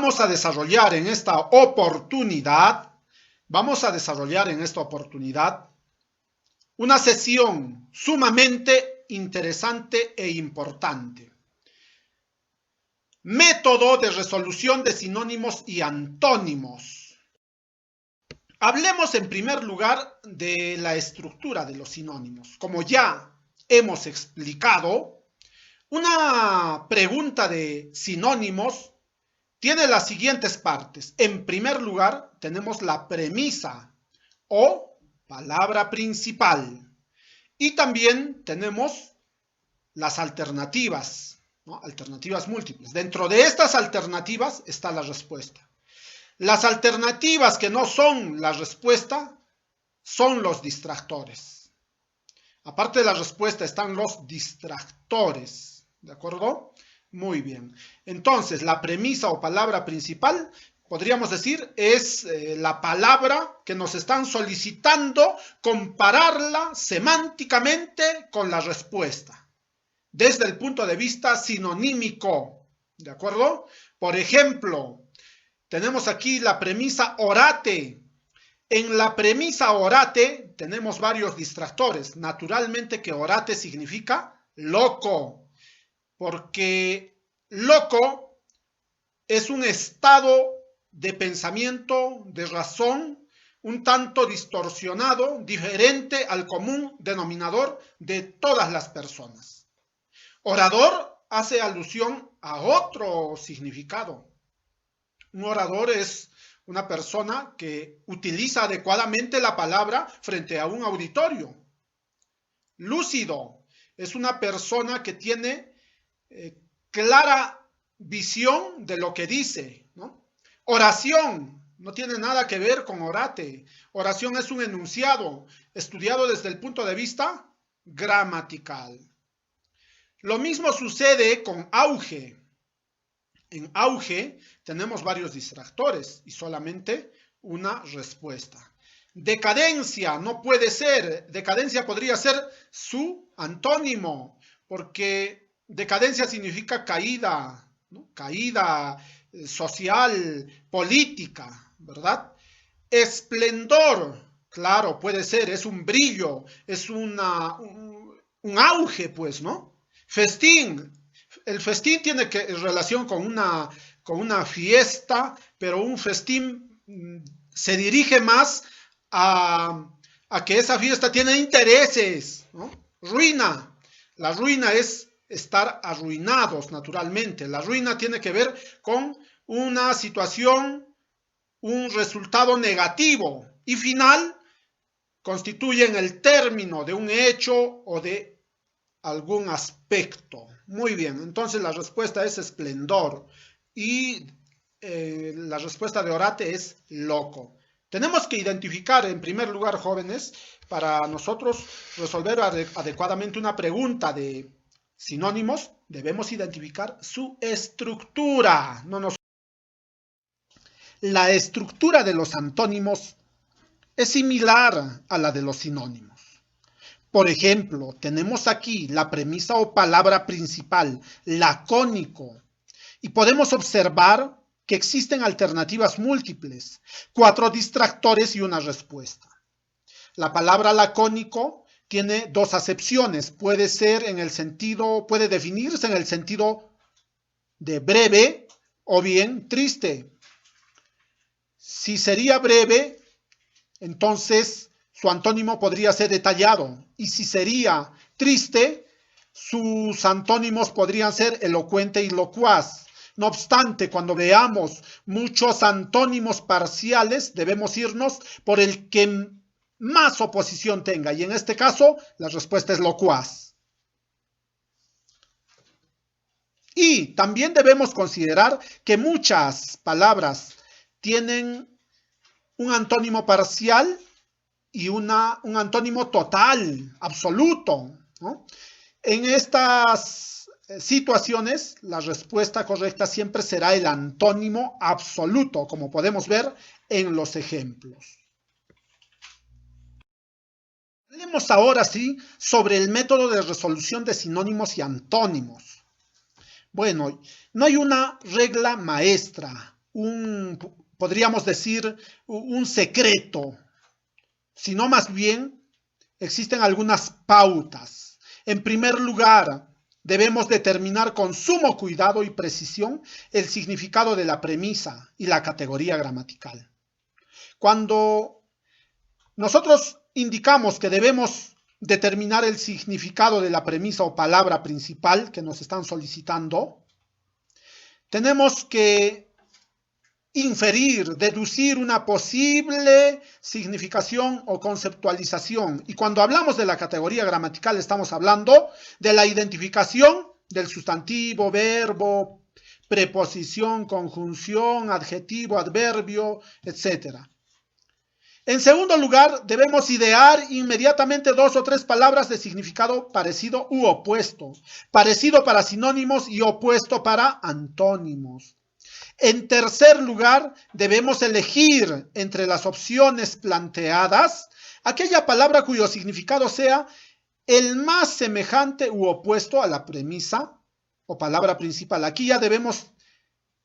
vamos a desarrollar en esta oportunidad, una sesión sumamente interesante e importante. Método de resolución de sinónimos y antónimos. Hablemos en primer lugar de la estructura de los sinónimos. Como ya hemos explicado, una pregunta de sinónimos tiene las siguientes partes. En primer lugar, tenemos la premisa o palabra principal. Y también tenemos las alternativas, ¿no? Alternativas múltiples. Dentro de estas alternativas está la respuesta. Las alternativas que no son la respuesta son los distractores. Aparte de la respuesta están los distractores. ¿De acuerdo? Muy bien. Entonces, la premisa o palabra principal, podríamos decir, es la palabra que nos están solicitando compararla semánticamente con la respuesta, desde el punto de vista sinonímico. ¿De acuerdo? Por ejemplo, tenemos aquí la premisa orate. En la premisa orate tenemos varios distractores. Naturalmente que orate significa loco, porque loco es un estado de pensamiento, de razón, un tanto distorsionado, diferente al común denominador de todas las personas. Orador hace alusión a otro significado. Un orador es una persona que utiliza adecuadamente la palabra frente a un auditorio. Lúcido es una persona que tiene clara visión de lo que dice, ¿no? Oración no tiene nada que ver con orate. Oración es un enunciado estudiado desde el punto de vista gramatical. Lo mismo sucede con auge. En auge tenemos varios distractores y solamente una respuesta. Decadencia no puede ser. Decadencia podría ser su antónimo, porque decadencia significa caída, ¿no? Caída social, política, ¿verdad? Esplendor, claro, puede ser, es un brillo, es un auge, pues, ¿no? Festín, el festín tiene relación con una fiesta, pero un festín se dirige más a que esa fiesta tiene intereses, ¿no? Ruina, la ruina es estar arruinados naturalmente. La ruina tiene que ver con una situación, un resultado negativo y final constituyen el término de un hecho o de algún aspecto. Muy bien, entonces la respuesta es esplendor y la respuesta de orate es loco. Tenemos que identificar en primer lugar, jóvenes, para nosotros resolver adecuadamente una pregunta de sinónimos, debemos identificar su estructura. La estructura de los antónimos es similar a la de los sinónimos. Por ejemplo, tenemos aquí la premisa o palabra principal, lacónico, y podemos observar que existen alternativas múltiples, 4 distractores y una respuesta. La palabra lacónico tiene 2 acepciones, puede definirse en el sentido de breve o bien triste. Si sería breve, entonces su antónimo podría ser detallado, y si sería triste, sus antónimos podrían ser elocuente y locuaz. No obstante, cuando veamos muchos antónimos parciales, debemos irnos por el que más oposición tenga, y en este caso la respuesta es locuaz. Y también debemos considerar que muchas palabras tienen un antónimo parcial y un antónimo total, absoluto, ¿no? En estas situaciones, la respuesta correcta siempre será el antónimo absoluto, como podemos ver en los ejemplos. Hablemos ahora sí sobre el método de resolución de sinónimos y antónimos. Bueno, no hay una regla maestra podríamos decir, un secreto, sino más bien existen algunas pautas. En primer lugar, debemos determinar con sumo cuidado y precisión el significado de la premisa y la categoría gramatical. Cuando nosotros indicamos que debemos determinar el significado de la premisa o palabra principal que nos están solicitando, tenemos que inferir, deducir una posible significación o conceptualización. Y cuando hablamos de la categoría gramatical estamos hablando de la identificación del sustantivo, verbo, preposición, conjunción, adjetivo, adverbio, etc. En segundo lugar, debemos idear inmediatamente 2 o 3 palabras de significado parecido u opuesto. Parecido para sinónimos y opuesto para antónimos. En tercer lugar, debemos elegir entre las opciones planteadas aquella palabra cuyo significado sea el más semejante u opuesto a la premisa o palabra principal. Aquí ya debemos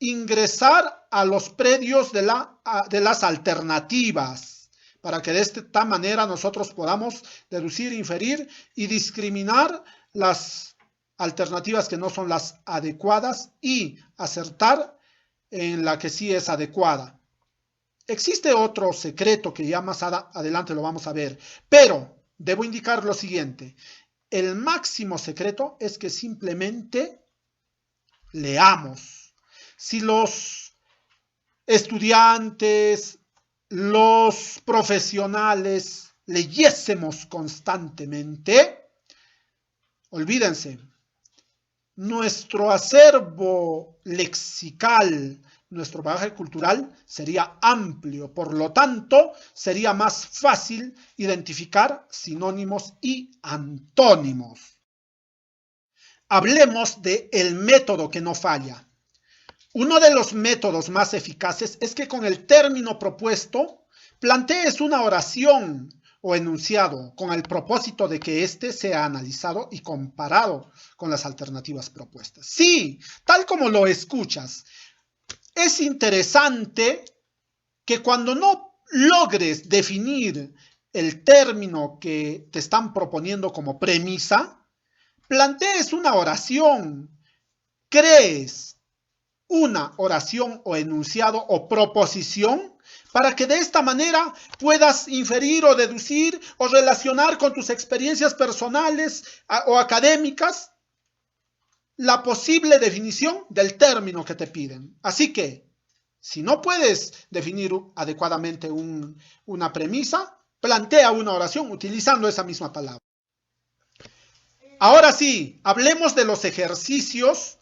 ingresar a los predios de las alternativas, para que de esta manera nosotros podamos deducir, inferir y discriminar las alternativas que no son las adecuadas y acertar en la que sí es adecuada. Existe otro secreto que ya más adelante lo vamos a ver, pero debo indicar lo siguiente. El máximo secreto es que simplemente leamos. Si los estudiantes, los profesionales leyésemos constantemente, olvídense, nuestro acervo lexical, nuestro bagaje cultural sería amplio, por lo tanto, sería más fácil identificar sinónimos y antónimos. Hablemos del método que no falla. Uno de los métodos más eficaces es que con el término propuesto plantees una oración o enunciado con el propósito de que éste sea analizado y comparado con las alternativas propuestas. Sí, tal como lo escuchas, es interesante que cuando no logres definir el término que te están proponiendo como premisa, plantees una oración, crees una oración o enunciado o proposición para que de esta manera puedas inferir o deducir o relacionar con tus experiencias personales o académicas la posible definición del término que te piden. Así que, si no puedes definir adecuadamente una premisa, plantea una oración utilizando esa misma palabra. Ahora sí, hablemos de los ejercicios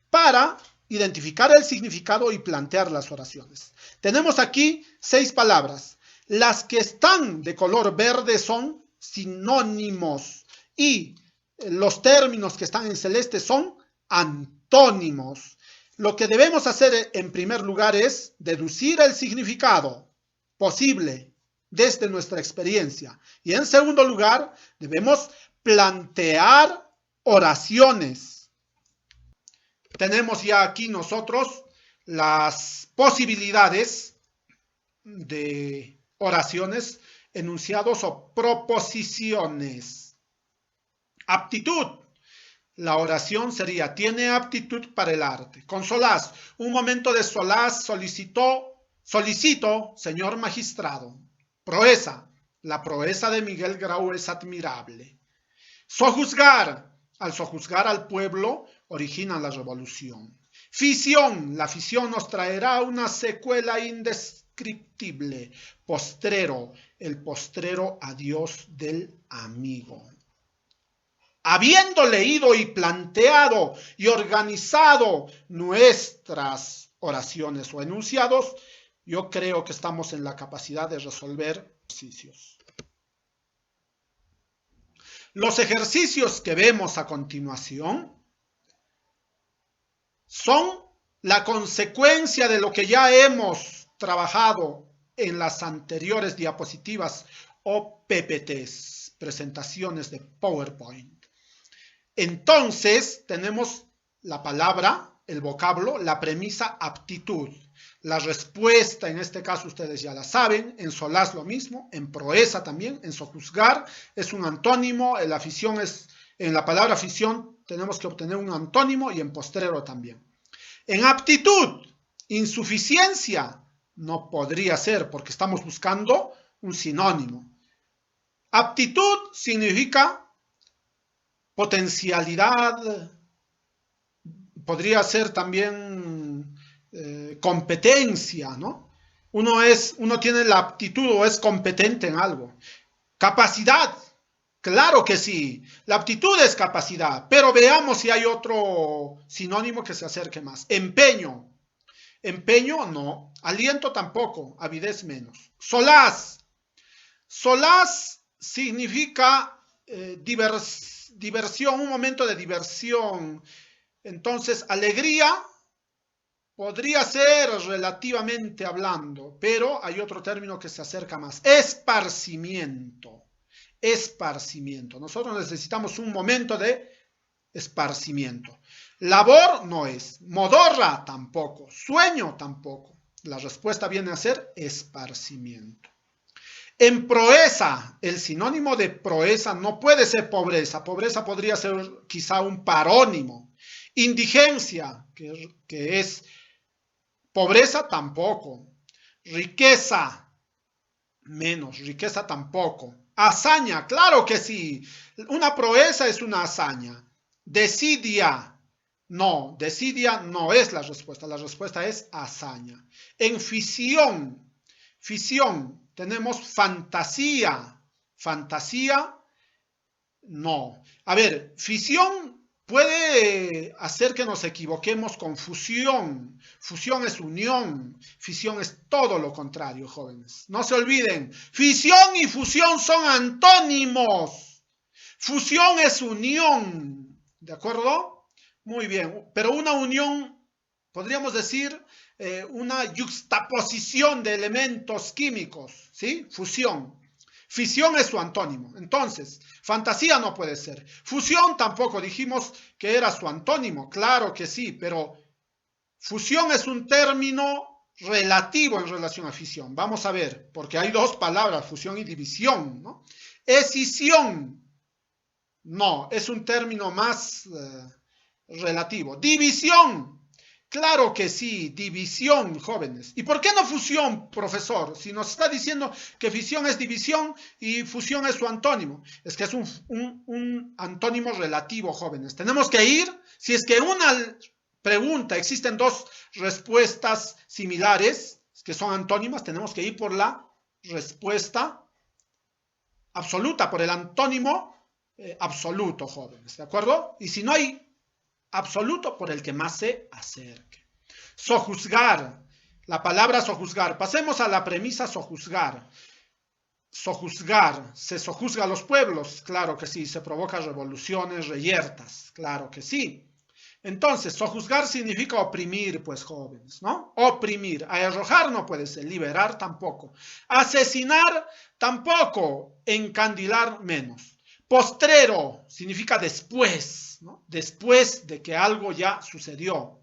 para identificar el significado y plantear las oraciones. Tenemos aquí 6 palabras. Las que están de color verde son sinónimos y los términos que están en celeste son antónimos. Lo que debemos hacer en primer lugar es deducir el significado posible desde nuestra experiencia. Y en segundo lugar, debemos plantear oraciones. Tenemos ya aquí nosotros las posibilidades de oraciones, enunciados o proposiciones. Aptitud. La oración sería, tiene aptitud para el arte. Consolaz. Un momento de solaz, solicito, señor magistrado. Proeza. La proeza de Miguel Grau es admirable. Sojuzgar. Al sojuzgar al pueblo, origina la revolución. Fisión. La fisión nos traerá una secuela indescriptible. Postrero. El postrero adiós del amigo. Habiendo leído y planteado y organizado nuestras oraciones o enunciados, yo creo que estamos en la capacidad de resolver ejercicios. Los ejercicios que vemos a continuación son la consecuencia de lo que ya hemos trabajado en las anteriores diapositivas o PPTs, presentaciones de PowerPoint. Entonces, tenemos la palabra el vocablo, la premisa aptitud. La respuesta, en este caso ustedes ya la saben, en solaz lo mismo, en proeza también, en sojuzgar es un antónimo, en la palabra afición tenemos que obtener un antónimo y en postrero también. En aptitud, insuficiencia, no podría ser porque estamos buscando un sinónimo. Aptitud significa potencialidad, podría ser también competencia, ¿no? Uno tiene la aptitud o es competente en algo. Capacidad, claro que sí, la aptitud es capacidad, pero veamos si hay otro sinónimo que se acerque más. Empeño, empeño no, aliento tampoco, avidez menos. Solaz, solaz significa diversión, un momento de diversión. Entonces, alegría podría ser relativamente hablando, pero hay otro término que se acerca más. Esparcimiento. Esparcimiento. Nosotros necesitamos un momento de esparcimiento. Labor no es. Modorra tampoco. Sueño tampoco. La respuesta viene a ser esparcimiento. En proeza, el sinónimo de proeza no puede ser pobreza. Pobreza podría ser quizá un parónimo. Indigencia, que es pobreza, tampoco. Riqueza, menos. Riqueza tampoco. Hazaña, claro que sí. Una proeza es una hazaña. Desidia, no. Desidia no es la respuesta. La respuesta es hazaña. En fisión, fisión, tenemos fantasía. Fantasía, no. A ver, fisión puede hacer que nos equivoquemos con fusión. Fusión es unión. Fisión es todo lo contrario, jóvenes. No se olviden. Fisión y fusión son antónimos. Fusión es unión. ¿De acuerdo? Muy bien. Pero una unión, podríamos decir, una yuxtaposición de elementos químicos. ¿Sí? Fusión. Fisión es su antónimo. Entonces, fantasía no puede ser. Fusión tampoco. Dijimos que era su antónimo. Claro que sí, pero fusión es un término relativo en relación a fisión. Vamos a ver, porque hay dos palabras, fusión y división, ¿no? Escisión, no, es un término más relativo. División, claro que sí, división, jóvenes. ¿Y por qué no fusión, profesor? Si nos está diciendo que fisión es división y fusión es su antónimo. Es que es un antónimo relativo, jóvenes. Tenemos que ir, si es que una pregunta, existen dos respuestas similares, que son antónimas, tenemos que ir por la respuesta absoluta, por el antónimo absoluto, jóvenes. ¿De acuerdo? Y si no hay absoluto, por el que más se acerque. Sojuzgar, la palabra sojuzgar. Pasemos a la premisa sojuzgar. Sojuzgar, ¿se sojuzga a los pueblos? Claro que sí. ¿Se provoca revoluciones, reyertas? Claro que sí. Entonces, sojuzgar significa oprimir, pues, jóvenes, ¿no? Oprimir. Arrojar no puede ser, liberar tampoco. Asesinar tampoco, encandilar menos. Postrero significa después, ¿no? Después de que algo ya sucedió.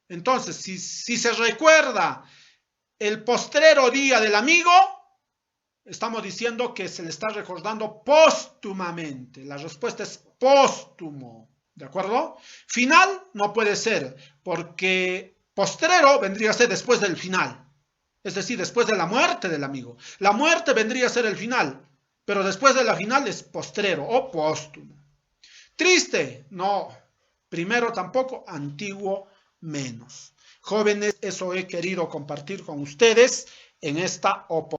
Entonces, si se recuerda el postrero día del amigo, estamos diciendo que se le está recordando póstumamente. La respuesta es póstumo, ¿de acuerdo? Final no puede ser, porque postrero vendría a ser después del final. Es decir, después de la muerte del amigo. La muerte vendría a ser el final. Pero después de la final es postrero o póstumo. Triste, no. Primero tampoco, antiguo menos. Jóvenes, eso he querido compartir con ustedes en esta oportunidad.